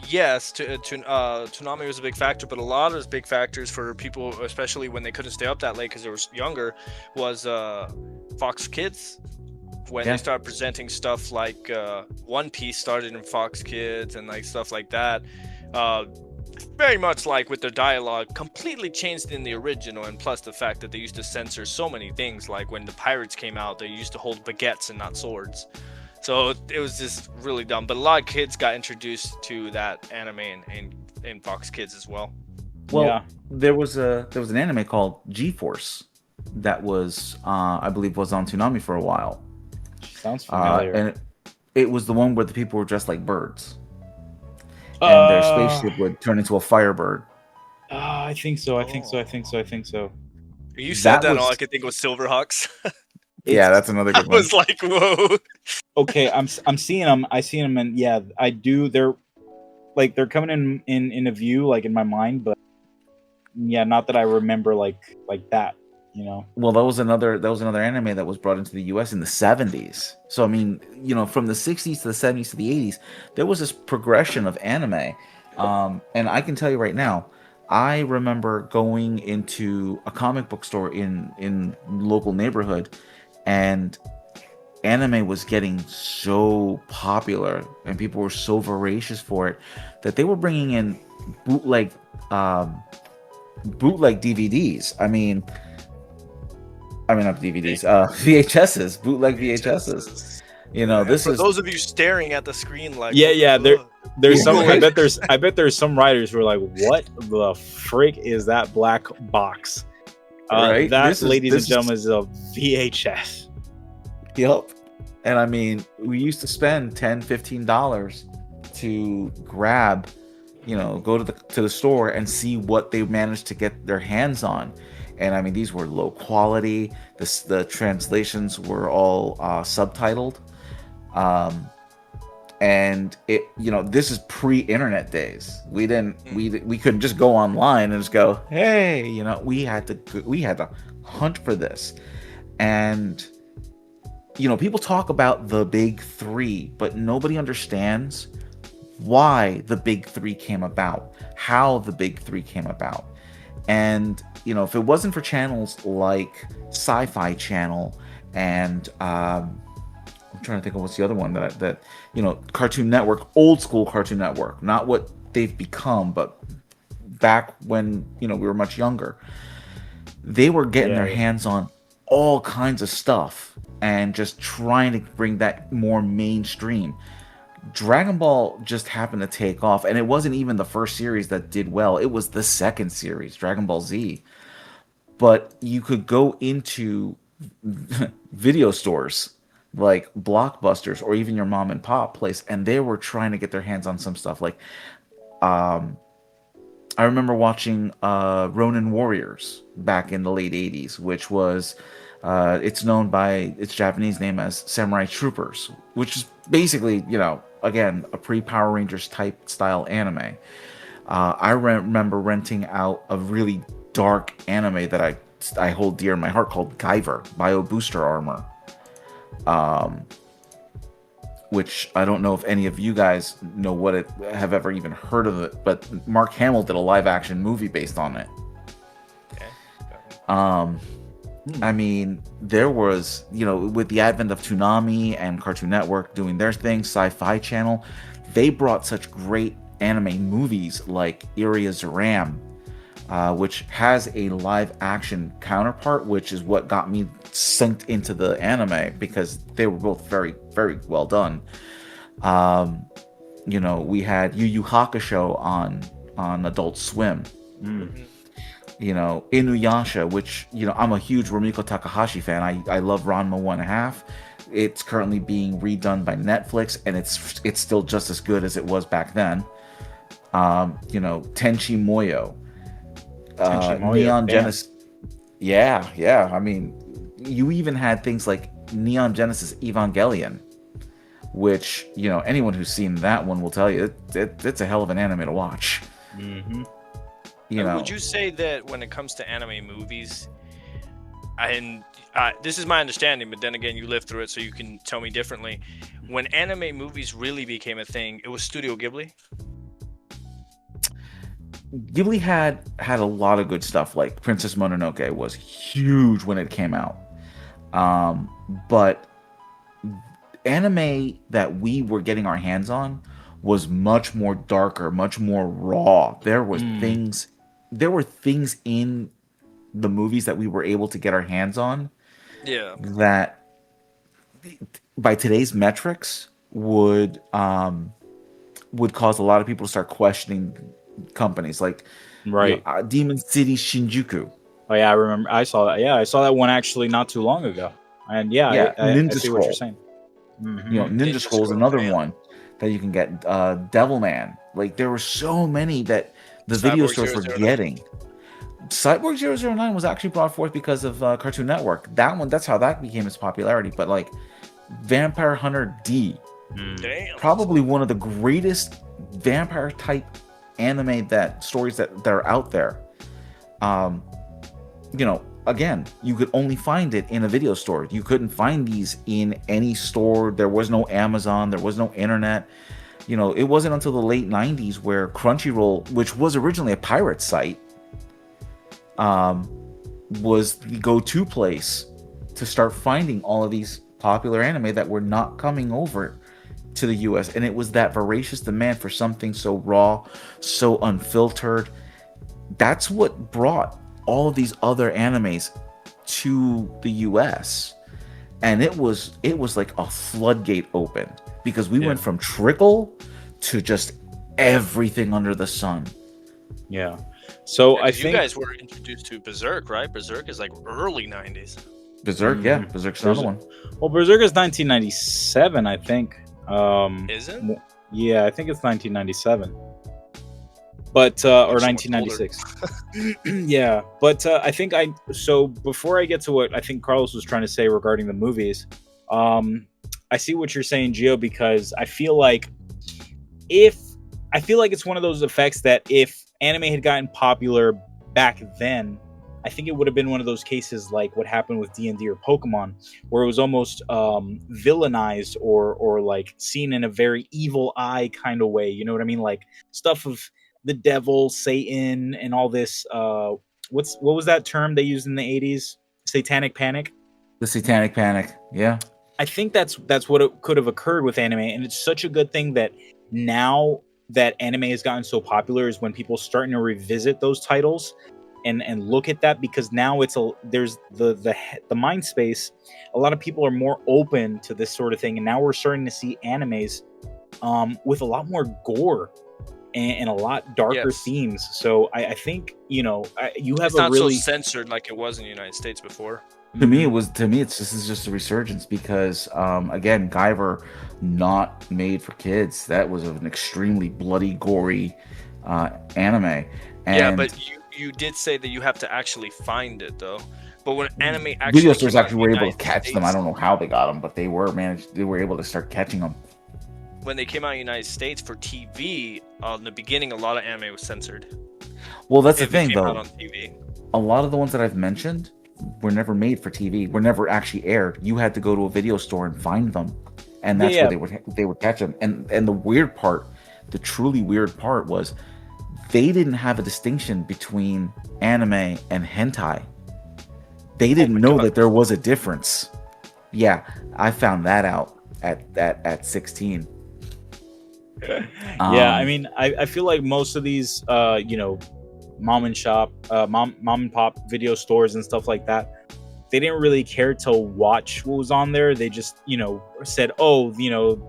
Yes, Toonami was a big factor, but a lot of those big factors for people, especially when they couldn't stay up that late because they were younger, was Fox Kids. when Yeah. they start presenting stuff like One Piece started in Fox Kids and like stuff like that. Very much like with their dialogue, completely changed in the original, and plus the fact that they used to censor so many things. Like when the pirates came out, they used to hold baguettes and not swords. So it was just really dumb. But a lot of kids got introduced to that anime in Fox Kids as well. Well, Yeah. there was an anime called G-Force that was, I believe, was on Toonami for a while. Sounds familiar. And it was the one where the people were dressed like birds, and their spaceship would turn into a firebird. I think so. I think so. You said That that, and all was- I could think was Silverhawks. Yeah, that's another I good one. was like, whoa. Okay, I'm seeing them. I see them, and yeah, I do. They're coming in a view, like in my mind, but yeah, not that I remember like that. You know. Well, that was another anime that was brought into the U.S. in the 70s. So I mean, from the 60s to the 70s to the 80s, there was this progression of anime. And I can tell you right now, I remember going into a comic book store in local neighborhood, and anime was getting so popular, and people were so voracious for it that they were bringing in bootleg DVDs. I mean not DVDs, VHSs, bootleg VHSs. This For is those of you staring at the screen, like, Yeah. There's Yeah. some. I bet there's some writers who are like, "What the frick is that black box?" Right? That, ladies and this is- gentlemen, is a VHS. Yep. And I mean, we used to spend $10-15 to grab, go to the store and see what they managed to get their hands on. And I mean, these were low quality. The translations were all subtitled. And it, this is pre-internet days. We couldn't just go online and just go, hey, we had to hunt for this. And people talk about the big three, but nobody understands why the big three came about, how the big three came about. And if it wasn't for channels like Sci-Fi Channel and I'm trying to think of what's the other one that Cartoon Network, old school Cartoon Network, not what they've become, but back when we were much younger, they were getting their hands on all kinds of stuff and just trying to bring that more mainstream. Dragon Ball just happened to take off, and it wasn't even the first series that did well. It was the second series, Dragon Ball Z. But you could go into video stores like Blockbusters or even your mom and pop place, and they were trying to get their hands on some stuff. Like, I remember watching Ronin Warriors back in the late 80s, which was it's known by its Japanese name as Samurai Troopers, which is basically, again, a pre-Power Rangers type style anime. I remember renting out a really dark anime that I hold dear in my heart called Guyver, Bio Booster Armor. Which I don't know if any of you guys know what it, have ever even heard of it, but Mark Hamill did a live action movie based on it. Okay. I mean, there was, with the advent of Toonami and Cartoon Network doing their thing, Sci-Fi Channel, they brought such great anime movies like Iria Zeram, which has a live action counterpart, which is what got me synced into the anime because they were both very, very well done. We had Yu Yu Hakusho on Adult Swim. Inuyasha, which, I'm a huge Rumiko Takahashi fan. I love Ranma 1/2. It's currently being redone by Netflix, and it's still just as good as it was back then. Tenchi Muyo. Neon Genesis. Yeah. I mean, you even had things like Neon Genesis Evangelion, which, anyone who's seen that one will tell you it's a hell of an anime to watch. Mm-hmm. Would you say that when it comes to anime movies, and this is my understanding, but then again, you lived through it, so you can tell me differently. When anime movies really became a thing, it was Studio Ghibli? Ghibli had a lot of good stuff. Like Princess Mononoke was huge when it came out, but anime that we were getting our hands on was much more darker, much more raw. There were things in the movies that we were able to get our hands on Yeah. that by today's metrics would cause a lot of people to start questioning companies like Right. Demon City Shinjuku. Oh yeah, I remember. I saw that. Yeah, I saw that one actually not too long ago. And yeah, Yeah, I Ninja see what you're Scroll. saying. Ninja Ninja Scroll is Scroll, another man. one that you can get. Devilman. Like there were so many that the video Cyborg stores were 009. getting. Cyborg 009 was actually brought forth because of Cartoon Network. That's how that became its popularity. But like Vampire Hunter D, Damn. probably one of the greatest vampire type anime stories that are out there. Again, you could only find it in a video store. You couldn't find these in any store. There was no Amazon. There was no internet. It wasn't until the late 90s where Crunchyroll, which was originally a pirate site, was the go-to place to start finding all of these popular anime that were not coming over to the US. And it was that voracious demand for something so raw, so unfiltered. That's what brought all of these other animes to the US. And it was like a floodgate opened because we went from trickle to just everything under the sun. Yeah. So I 'Cause think you guys were introduced to Berserk, right? Berserk is like early 90s. Berserk, yeah, Berserk's another one. Well, Berserk is 1997, I think. Is it? Yeah, I think it's 1997. But or so much 1996. Yeah, but so before I get to what I think Carlos was trying to say regarding the movies, I see what you're saying, Gio, because I feel like it's one of those effects that if anime had gotten popular back then, I think it would have been one of those cases like what happened with D&D or Pokemon, where it was almost villainized or like seen in a very evil eye kind of way. You know what I mean? Like stuff of the devil, Satan, and all this. What was that term they used in the 80s? Satanic panic. The Satanic Panic, yeah. I think that's what it could have occurred with anime, and it's such a good thing that now that anime has gotten so popular is when people starting to revisit those titles and look at that, because now there's the mind space. A lot of people are more open to this sort of thing, and now we're starting to see animes with a lot more gore and a lot darker themes. So I think you have It's not so censored like it was in the United States before. To me, it's just a resurgence because again, Guyver, not made for kids. That was an extremely bloody, gory anime. And yeah, but you did say that you have to actually find it though. But when anime actually video stores actually were able to United catch them. States, I don't know how they got them, but they were able to start catching them. when they came out in the United States for TV, in the beginning, a lot of anime was censored. Well, that's the If it thing, came though. out on TV. A lot of the ones that I've mentioned were never made for TV. Were never actually aired. You had to go to a video store and find them, and that's where they would catch them. And the weird part, the truly weird part, was they didn't have a distinction between anime and hentai. They didn't know that there was a difference. Yeah, I found that out at 16. Yeah, I mean, I feel like most of these, mom and pop video stores and stuff like that, they didn't really care to watch what was on there. They just, said, oh,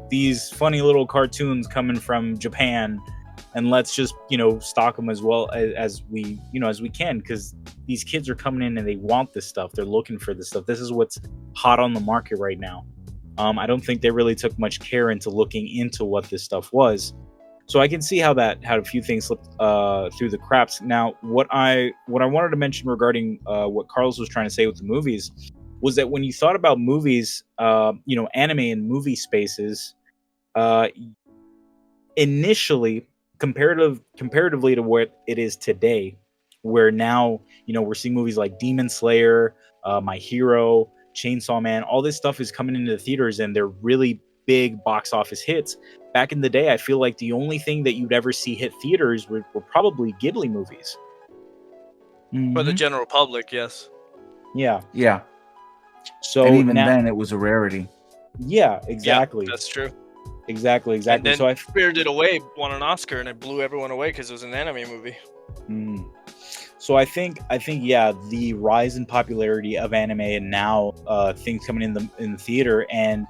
these funny little cartoons coming from Japan, and let's just, stock them as well as we can, because these kids are coming in and they want this stuff. They're looking for this stuff. This is what's hot on the market right now. I don't think they really took much care into looking into what this stuff was. So I can see how that had a few things slipped through the cracks. Now, what I wanted to mention regarding what Carlos was trying to say with the movies was that when you thought about movies, anime and movie spaces, initially, comparatively to what it is today, where now, we're seeing movies like Demon Slayer, My Hero, Chainsaw Man, all this stuff is coming into the theaters and they're really big box office hits. Back in the day, I feel like the only thing that you'd ever see hit theaters were probably Ghibli movies. For the general public, yes. Yeah. Yeah. So and even then, it was a rarity. Yeah, exactly. Yeah, that's true. Exactly. And then So Spirited Away won an Oscar, and it blew everyone away because it was an anime movie. So I think yeah, the rise in popularity of anime and now things coming in the theater, and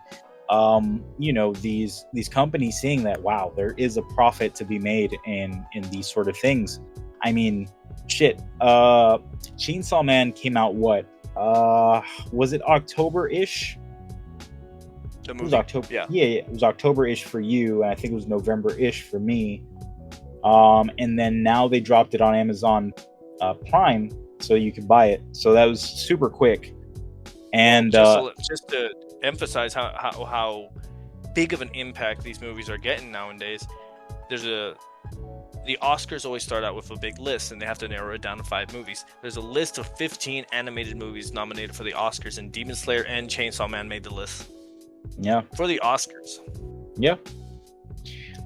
these companies seeing that, wow, there is a profit to be made in these sort of things. I mean, shit. Chainsaw Man came out what? Was it October-ish? The movie. It was October. Yeah. Yeah, it was October-ish for you, and I think it was November-ish for me. And then now they dropped it on Amazon Prime, so you could buy it. So that was super quick. And just to emphasize how big of an impact these movies are getting nowadays, the Oscars always start out with a big list, and they have to narrow it down to 5 movies. There's a list of 15 animated movies nominated for the Oscars, and Demon Slayer and Chainsaw Man made the list. Yeah. For the Oscars. Yeah.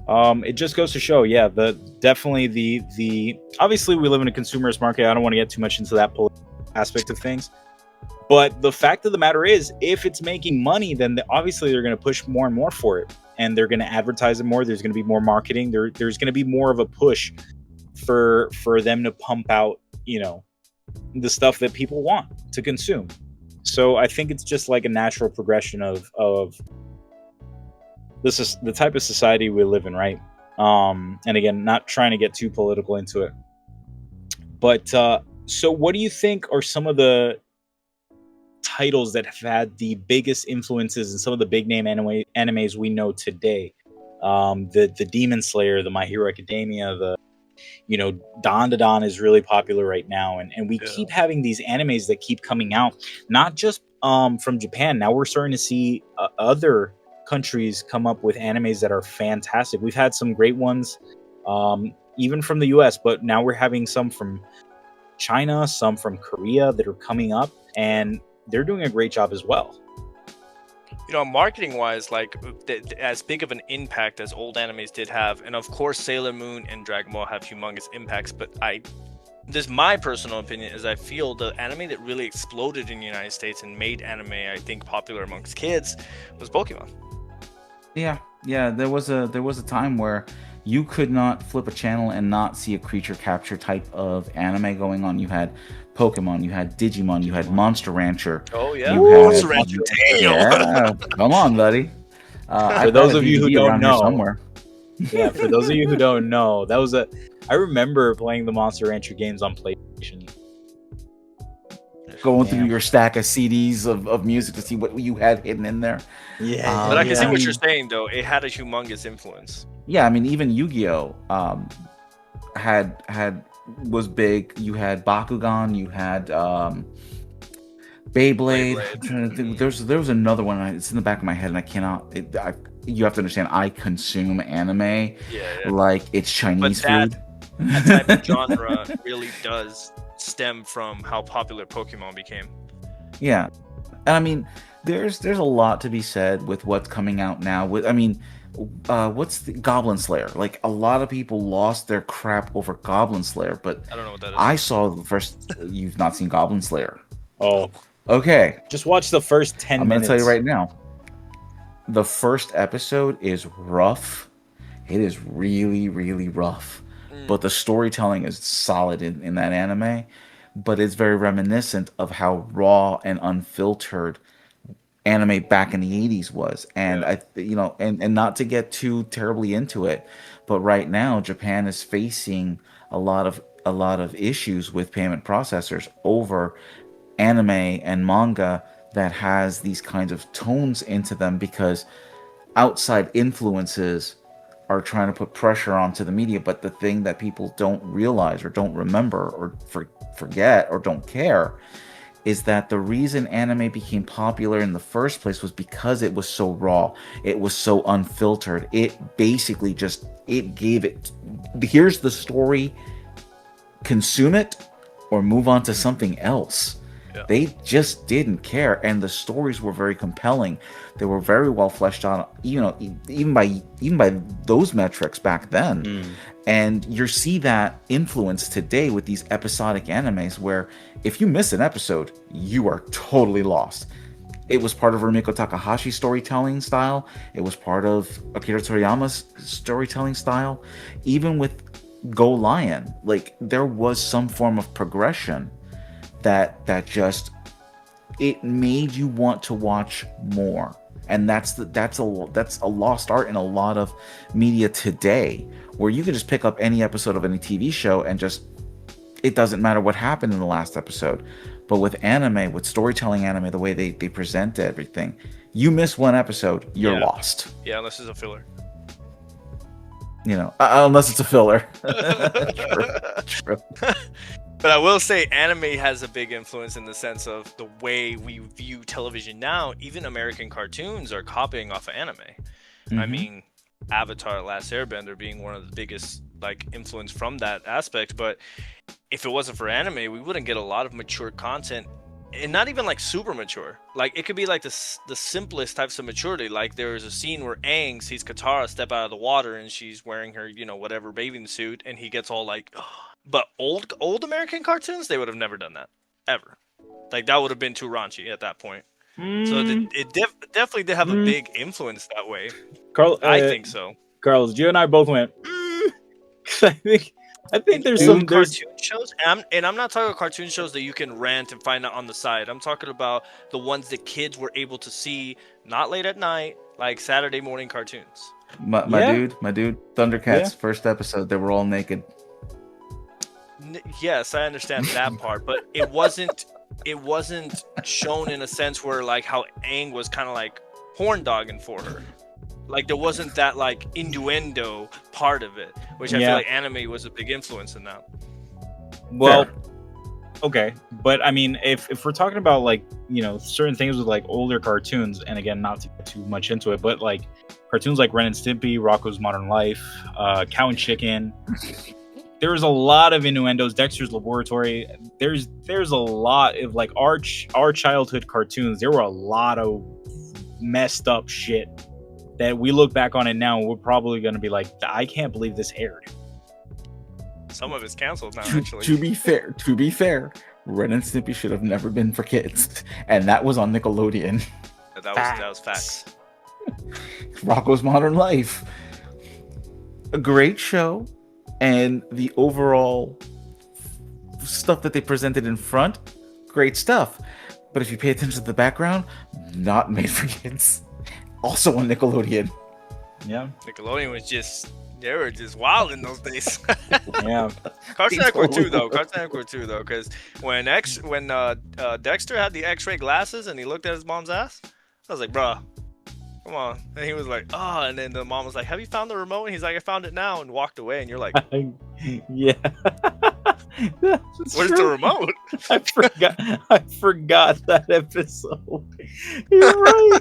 It just goes to show, yeah, definitely the obviously we live in a consumerist market. I don't want to get too much into that aspect of things, but the fact of the matter is, if it's making money, then obviously they're going to push more and more for it, and they're going to advertise it more. There's going to be more marketing. There's going to be more of a push for them to pump out, the stuff that people want to consume. So I think it's just like a natural progression of this is the type of society we live in, right? And again, not trying to get too political into it, but so what do you think are some of the titles that have had the biggest influences in some of the big name animes we know today? The Demon Slayer, the My Hero Academia, Dan is really popular right now, and we keep having these animes that keep coming out, not just from Japan. Now we're starting to see other countries come up with animes that are fantastic. We've had some great ones, even from the US, but now we're having some from China, some from Korea that are coming up, and they're doing a great job as well. Marketing wise, like as big of an impact as old animes did have, and of course Sailor Moon and Dragon Ball have humongous impacts, but my personal opinion is I feel the anime that really exploded in the United States and made anime, I think, popular amongst kids was Pokemon. Yeah, there was a time where you could not flip a channel and not see a creature capture type of anime going on. You had Pokemon, you had Digimon, you had Monster Rancher. Oh yeah, Monster Rancher. Yeah, come on, buddy. For those of you who don't know, somewhere. Yeah, for those of you who don't know, I remember playing the Monster Rancher games on PlayStation. Going through your stack of CDs of music to see what you had hidden in there. Yeah, but I can see what you're saying, though. It had a humongous influence. Yeah, I mean, even Yu-Gi-Oh! Was big. You had Bakugan, you had Beyblade. I'm trying to think. There was another one. It's in the back of my head, and I cannot. You have to understand, I consume anime like it's Chinese food. That type of genre really does stem from how popular Pokemon became. Yeah, and I mean, there's a lot to be said with what's coming out now. What's the Goblin Slayer? Like, a lot of people lost their crap over Goblin Slayer, but I don't know what that is. I saw the first. You've not seen Goblin Slayer? Oh, okay. Just watch the first 10 minutes. I'm going to tell you right now. The first episode is rough. It is really, really rough. But the storytelling is solid in that anime. But it's very reminiscent of how raw and unfiltered anime back in the 80s was. And and not to get too terribly into it, but right now Japan is facing a lot of issues with payment processors over anime and manga that has these kinds of tones into them, because outside influences are trying to put pressure onto the media. But the thing that people don't realize or don't remember or forget or don't care is that the reason anime became popular in the first place was because it was so raw, it was so unfiltered. It basically gave it, here's the story, consume it or move on to something else. They just didn't care, and the stories were very compelling. They were very well fleshed out, even by those metrics back then. And you see that influence today with these episodic animes, where if you miss an episode, you are totally lost. It was part of Rumiko Takahashi's storytelling style. It was part of Akira Toriyama's storytelling style. Even with Go Lion, like there was some form of progression that just it made you want to watch more. And that's a lost art in a lot of media today, where you can just pick up any episode of any TV show and just it doesn't matter what happened in the last episode. But with anime, with storytelling anime, the way they present everything, you miss one episode, you're lost. Yeah, unless it's a filler. You know, unless it's a filler. True. But I will say anime has a big influence in the sense of the way we view television now. Even American cartoons are copying off of anime. I mean, Avatar: Last Airbender being one of the biggest like influence from that aspect. But if it wasn't for anime, we wouldn't get a lot of mature content, and not even like super mature. Like it could be like the simplest types of maturity. Like there is a scene where Aang sees Katara step out of the water and she's wearing her, you know, whatever bathing suit, and he gets all like, but old American cartoons, they would have never done that ever. Like that would have been too raunchy at that point. So it definitely did have a big influence that way. Carl, I think so. Carlos, you and I both went. I think there's some cartoon shows, and I'm not talking about cartoon shows that you can rent and find out on the side. I'm talking about the ones that kids were able to see not late at night, like Saturday morning cartoons. My dude, Thundercats first episode, they were all naked. Yes, I understand that part, but it wasn't shown in a sense where like how Aang was kind of like horn dogging for her. Like there wasn't that like innuendo part of it, which I feel like anime was a big influence in that. Well, okay, but I mean, if we're talking about like, you know, certain things with like older cartoons, and again, not to get too much into it, but like cartoons like Ren and Stimpy, Rocko's Modern Life, Cow and Chicken. There was a lot of innuendos. Dexter's Laboratory. There's a lot of like our childhood cartoons. There were a lot of messed up shit that we look back on it now, and we're probably going to be like, I can't believe this aired. Some of it's canceled now, actually. To be fair, Ren and Stimpy should have never been for kids, and that was on Nickelodeon. That was facts. Rocko's Modern Life, a great show, and the overall stuff that they presented in front, great stuff. But if you pay attention to the background, not made for kids. Also on Nickelodeon. Yeah. Nickelodeon was they were just wild in those days. Yeah. Cartoon Network too, though, because when Dexter had the X-ray glasses and he looked at his mom's ass, I was like, bruh, come on. And he was like, oh, and then the mom was like, have you found the remote? And he's like, I found it now, and walked away. And you're like, yeah. Where's the remote? I forgot that episode. You're right.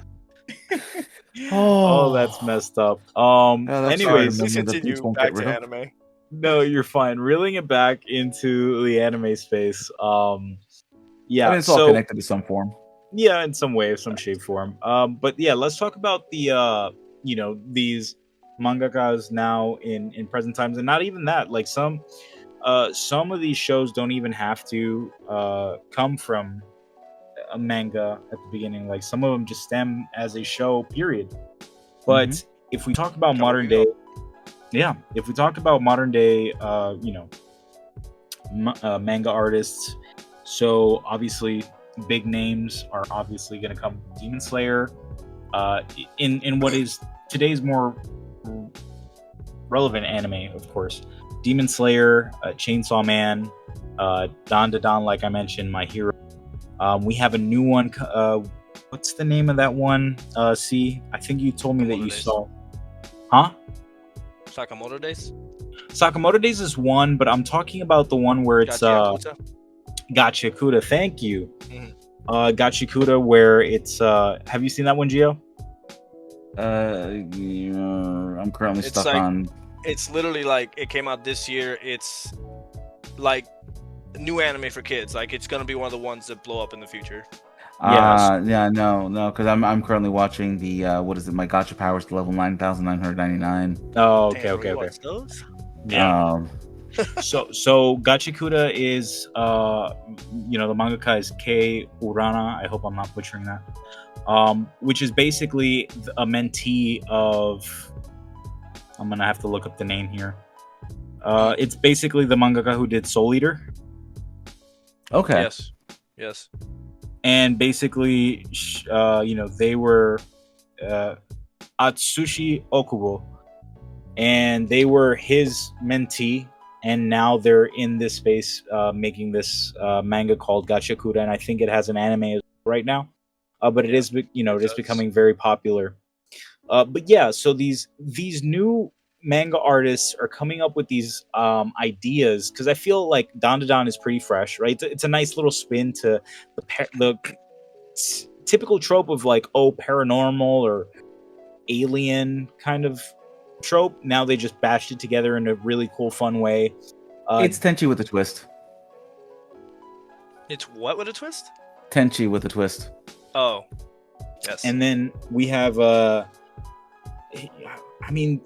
Oh, that's messed up. Anyways, let's continue back to anime. No, you're fine. Reeling it back into the anime space. Yeah, it's all connected to some form. Yeah, in some way, some shape, form. But yeah, let's talk about the you know, these mangakas now in present times, and not even that. Like some of these shows don't even have to come from a manga at the beginning. Like some of them just stem as a show, period. But if we talk about modern day, if we talk about modern day, you know, manga artists, so obviously big names are obviously going to come. Demon Slayer, in what is today's more relevant anime, of course. Demon Slayer, Chainsaw Man, Dan Da Dan, like I mentioned, My Hero. We have a new one. What's the name of that one? See, I think you told me that you saw. Huh? Sakamoto Days? Sakamoto Days is one, but I'm talking about the one where it's Gachiakuta. Thank you. Gachiakuta, where it's have you seen that one, Gio? I'm currently stuck on. It's literally like it came out this year. It's like new anime for kids. Like it's gonna be one of the ones that blow up in the future. No, because I'm currently watching the what is it? My Gacha Powers to level 9,999. Oh, okay. Watch those? Yeah. So Gachikuta is the mangaka is Kei Urana. I hope I'm not butchering that. Which is basically a mentee of. I'm gonna have to look up the name here. It's basically the mangaka who did Soul Eater. Okay. Yes. And basically, they were Atsushi Okubo, and they were his mentee, and now they're in this space making this manga called Gachakuda, and I think it has an anime right now. But it is, it is becoming very popular. But yeah, so these new manga artists are coming up with these ideas, because I feel like Dandadan is pretty fresh, right? It's a nice little spin to the typical trope of like, paranormal or alien kind of trope. Now they just bashed it together in a really cool, fun way. It's Tenchi with a twist. It's what with a twist? Tenchi with a twist. Oh, yes. And then we have a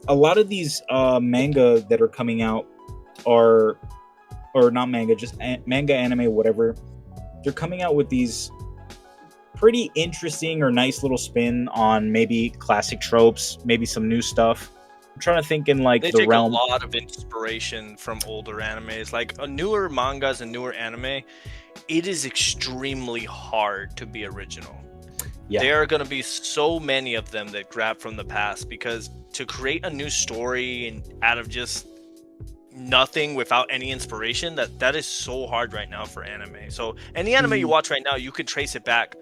lot of these manga that are coming out or not manga, just manga, anime, whatever. They're coming out with these pretty interesting or nice little spin on maybe classic tropes, maybe some new stuff. I'm trying to think in like they the take realm. a lot of inspiration from older animes, like newer mangas and newer anime. It is extremely hard to be original. Yeah. There are going to be so many of them that grab from the past, because to create a new story and out of just nothing without any inspiration, that is so hard right now for anime. So any anime you watch right now, you could trace it back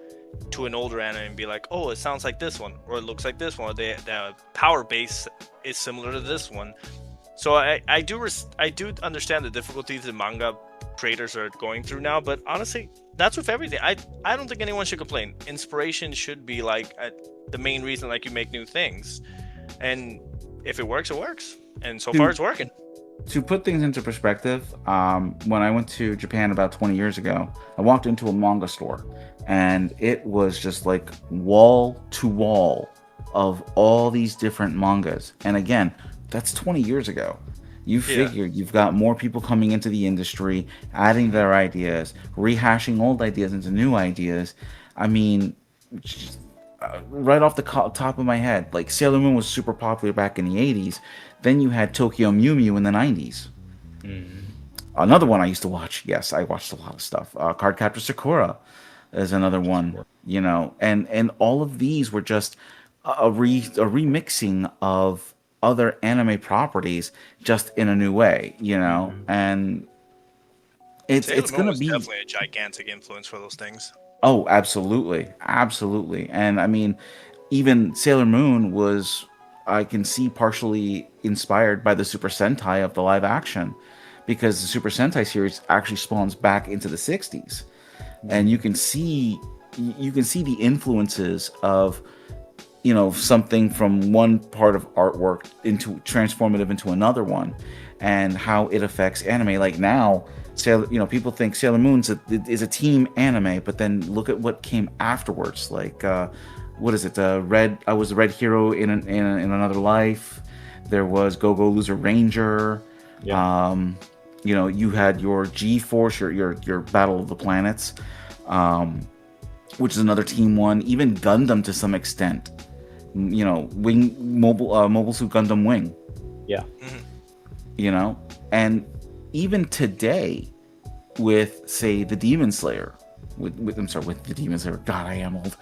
to an older anime and be like, oh, it sounds like this one, or it looks like this one, or the power base is similar to this one. So I do understand the difficulties that manga creators are going through now, but honestly, that's with everything. I don't think anyone should complain. Inspiration should be like the main reason like you make new things, and if it works, it works, and so far it's working. To put things into perspective, when I went to Japan about 20 years ago, I walked into a manga store, and it was just like wall to wall of all these different mangas. And again, that's 20 years ago. You figure you've got more people coming into the industry, adding their ideas, rehashing old ideas into new ideas. I mean, right off the top of my head, like Sailor Moon was super popular back in the 80s. Then you had Tokyo Mew Mew in the 90s. Mm-hmm. Another one I used to watch. Yes, I watched a lot of stuff. Cardcaptor Sakura is another one. And all of these were just a remixing of other anime properties, just in a new way. And it's going to be definitely a gigantic influence for those things. Oh, absolutely. And I mean, even Sailor Moon was, I can see, partially inspired by the Super Sentai of the live action, because the Super Sentai series actually spawns back into the 60s. And you can see the influences of, something from one part of artwork into transformative into another one, and how it affects anime. Like now, people think Sailor Moon is a team anime, but then look at what came afterwards. Like, what is it? I was the Red Hero in another life. There was Go-Go Loser Ranger. Yeah. You had your G-Force, your Battle of the Planets, which is another team one. Even Gundam to some extent. Mobile Suit Gundam Wing. Yeah. Mm-hmm. And even today, with say the Demon Slayer, with the Demon Slayer. God, I am old.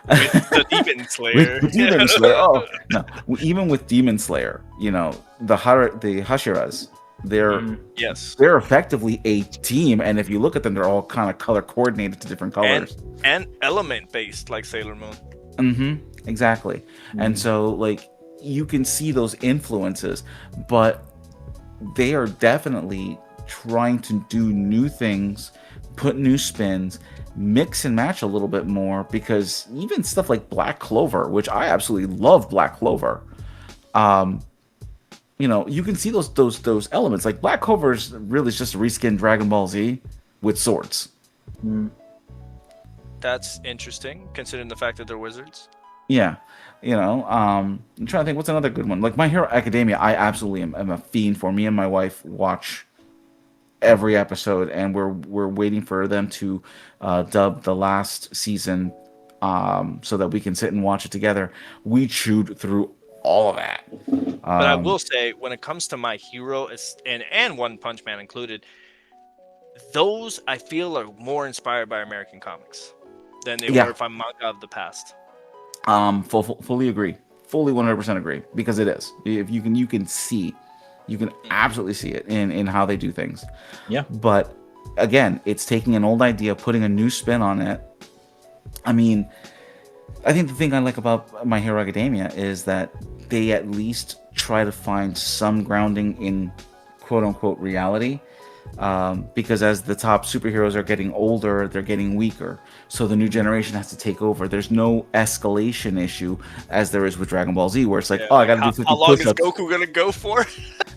With the Demon Slayer. With Demon Slayer. Oh no! Even with Demon Slayer, the Hashiras, they're effectively a team, and if you look at them, they're all kind of color coordinated to different colors and element based, like Sailor Moon. Mm-hmm. Exactly. Mm-hmm. And so, like, you can see those influences, but they are definitely trying to do new things, put new spins, mix and match a little bit more, because even stuff like Black Clover, which I absolutely love Black Clover, you can see those elements. Like Black Clover is really just a reskinned Dragon Ball Z with swords. Mm. That's interesting, considering the fact that they're wizards. Yeah. I'm trying to think what's another good one. Like My Hero Academia, I absolutely am a fiend for. Me and my wife watch every episode, and we're waiting for them to dub the last season, so that we can sit and watch it together. We chewed through all of that. But I will say, when it comes to My Hero, and One Punch Man included, those I feel are more inspired by American comics than they were from manga of the past. Fully agree. Fully 100% agree, because it is. If you can absolutely see it in how they do things. Yeah. But again, it's taking an old idea, putting a new spin on it. I mean, I think the thing I like about My Hero Academia is that they at least try to find some grounding in quote unquote reality. Because as the top superheroes are getting older, they're getting weaker. So the new generation has to take over. There's no escalation issue as there is with Dragon Ball Z, where it's like, I gotta do 50 push-ups. How long is Goku gonna go for?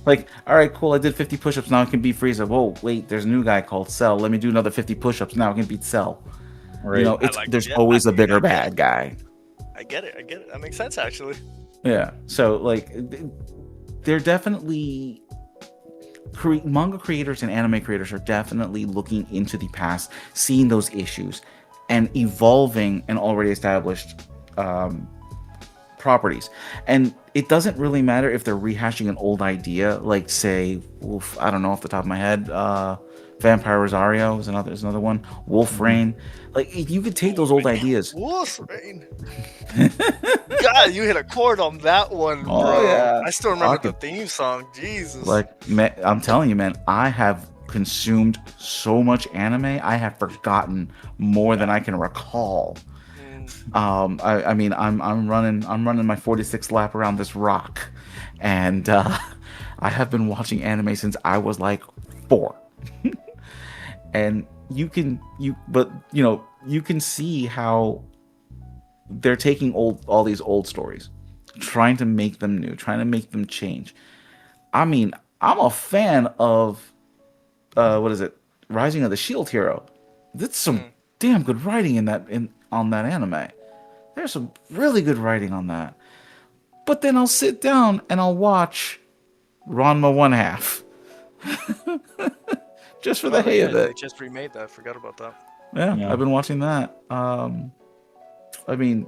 Like, all right, cool, I did 50 push-ups, now I can beat Frieza. Whoa, wait, there's a new guy called Cell. Let me do another 50 push-ups, now I can beat Cell. Right. You know, there's always a bigger bad guy. I get it. That makes sense, actually. Yeah. So, like, they're definitely... manga creators and anime creators are definitely looking into the past, seeing those issues, and evolving an already established properties. And it doesn't really matter if they're rehashing an old idea, like, say, I don't know off the top of my head, Vampire Rosario is another one. Wolf Rain. Like, you could take those old ideas. Wolf Rain. God, you hit a chord on that one, bro. Oh, yeah. I still remember the theme song. Jesus. Like, man, I'm telling you, man, I have consumed so much anime, I have forgotten more than I can recall. I mean, I'm running my 46th lap around this rock, and I have been watching anime since I was like 4. And you can see how they're taking all these old stories, trying to make them new, trying to make them change. I mean, I'm a fan of Rising of the Shield Hero. That's some damn good writing on that anime. There's some really good writing on that. But then I'll sit down and I'll watch Ranma 1/2. Just for the hate of it. They just remade that. I forgot about that. Yeah, I've been watching that. I mean,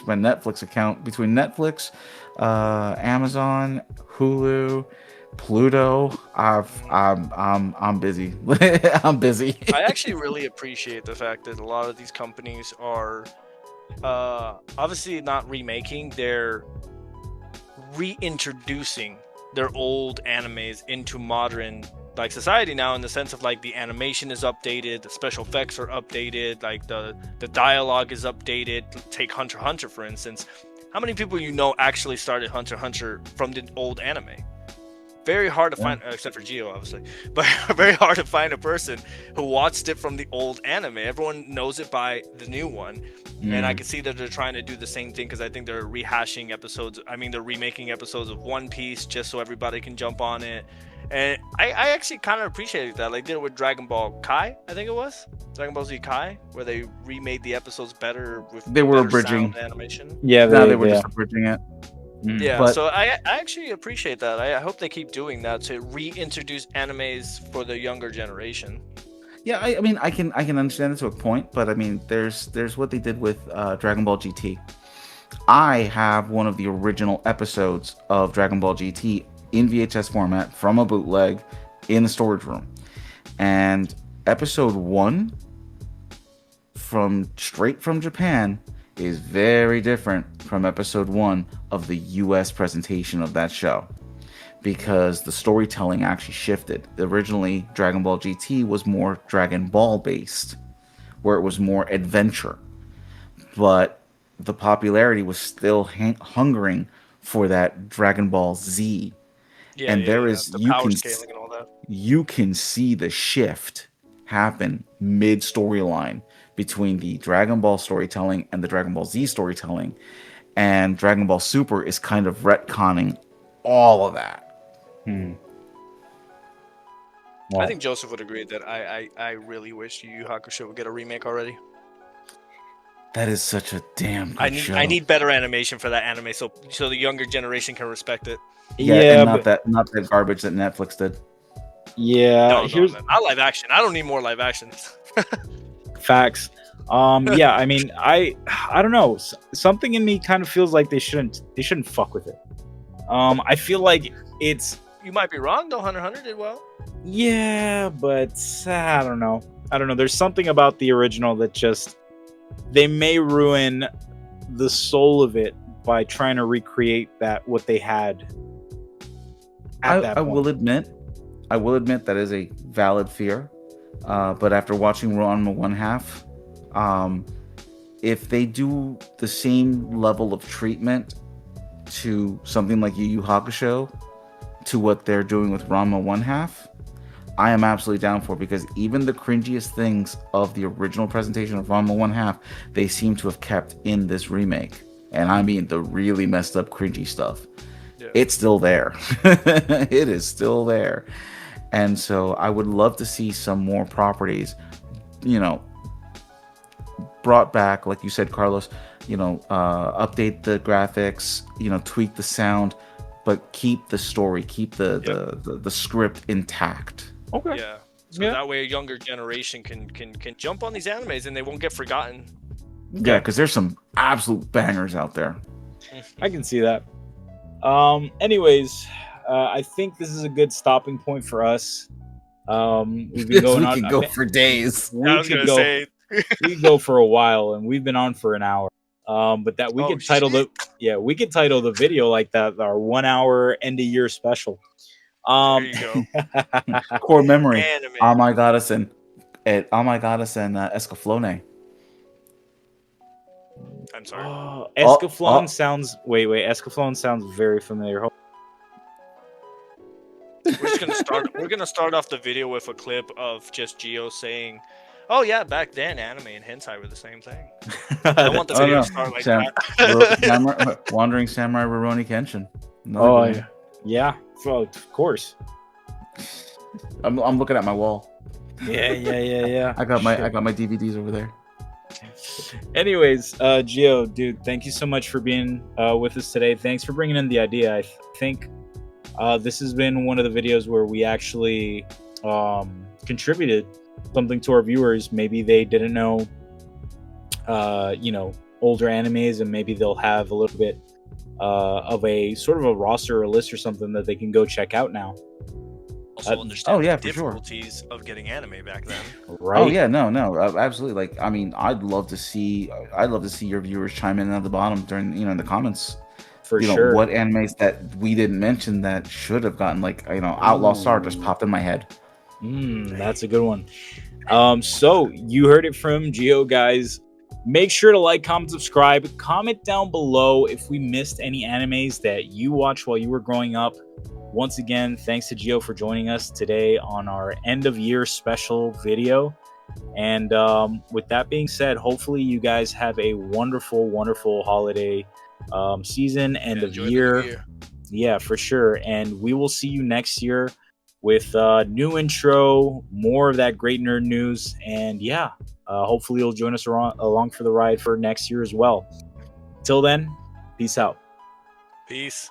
my Netflix account, between Netflix, Amazon, Hulu, Pluto, I'm busy. I'm busy. I actually really appreciate the fact that a lot of these companies are obviously not remaking, they're reintroducing their old animes into modern society now, in the sense of like the animation is updated, the special effects are updated, like the dialogue is updated. Take Hunter x Hunter for instance. How many people actually started Hunter x Hunter from the old anime? Very hard to find, except for Gio, obviously, but very hard to find a person who watched it from the old anime. Everyone knows it by the new one. And I can see that they're trying to do the same thing, because I think they're rehashing episodes. I mean, they're remaking episodes of One Piece just so everybody can jump on it. And I actually kind of appreciated that. Like, they did it with Dragon Ball Kai, I think it was. Dragon Ball Z Kai, where they remade the episodes better with abridging animation. Yeah, they were just abridging it. Yeah, so I actually appreciate that. I hope they keep doing that to reintroduce animes for the younger generation. Yeah, I mean, I can understand it to a point, but I mean, there's what they did with Dragon Ball GT. I have one of the original episodes of Dragon Ball GT in VHS format from a bootleg in the storage room, and episode 1 straight from Japan is very different from episode 1 of the US presentation of that show, because the storytelling actually shifted. Originally, Dragon Ball GT was more Dragon Ball based, where it was more adventure, but the popularity was still hungering for that Dragon Ball Z. You can see the shift happen mid storyline between the Dragon Ball storytelling and the Dragon Ball Z storytelling, and Dragon Ball Super is kind of retconning all of that. Wow. I think Joseph would agree that I really wish Yu Yu Hakusho would get a remake already. That is such a damn good show. I need better animation for that anime, so the younger generation can respect it. Yeah, and not that garbage that Netflix did. Yeah, No, here's man. Not live action. I don't need more live action. facts. Yeah, I mean, I don't know. Something in me kind of feels like they shouldn't fuck with it. I feel like it's You might be wrong though. Hunter x Hunter did well. yeah, but I don't know. I don't know. There's something about the original that just they may ruin the soul of it by trying to recreate what they had at that I point. will admit that is a valid fear. But after watching Ranma 1/2, if they do the same level of treatment to something like Yu Yu Hakusho to what they're doing with Ranma 1/2, I am absolutely down for it, because even the cringiest things of the original presentation of Ranma 1/2, they seem to have kept in this remake. And I mean the really messed up cringy stuff. Yeah. It's still there. It is still there. And so I would love to see some more properties, brought back, like you said, Carlos, update the graphics, tweak the sound, but keep the story, keep the script intact. Okay. Yeah. So that way a younger generation can jump on these animes and they won't get forgotten. Yeah, because there's some absolute bangers out there. I can see that. Anyways, I think this is a good stopping point for us. We've been going we on. can go for days. I was gonna say We could go for a while, and we've been on for an hour. But that we could title the video like that, our 1 hour end of year special. there you go. Core memory. Anime. Goddess and Escaflowne. I'm sorry. Escaflowne sounds. Wait. Escaflowne sounds very familiar. We're gonna start off the video with a clip of just Gio saying, "Oh yeah, back then anime and hentai were the same thing." I want the video to start like that. Wandering Samurai Rurouni Kenshin. Yeah. Well, of course. I'm looking at my wall. Yeah. I got my DVDs over there. Anyways, Gio, dude, thank you so much for being with us today. Thanks for bringing in the idea. I think this has been one of the videos where we actually contributed something to our viewers. Maybe they didn't know, older animes, and maybe they'll have a little bit of a sort of a roster or a list or something that they can go check out now. Also understand the for sure. difficulties of getting anime back then. Right. Oh yeah, no, absolutely. Like, I mean, I'd love to see your viewers chime in at the bottom during, in the comments. For sure. What animes that we didn't mention that should have gotten, like, Outlaw Star just popped in my head. That's a good one. So you heard it from Gio, guys. Make sure to like, comment, subscribe. Comment down below if we missed any animes that you watched while you were growing up. Once again, thanks to Gio for joining us today on our end of year special video. And with that being said, hopefully you guys have a wonderful, wonderful holiday season, end of year. Yeah, for sure. And we will see you next year with new intro, more of that great nerd news. And yeah, hopefully you'll join us along for the ride for next year as well. Till then, peace out. Peace.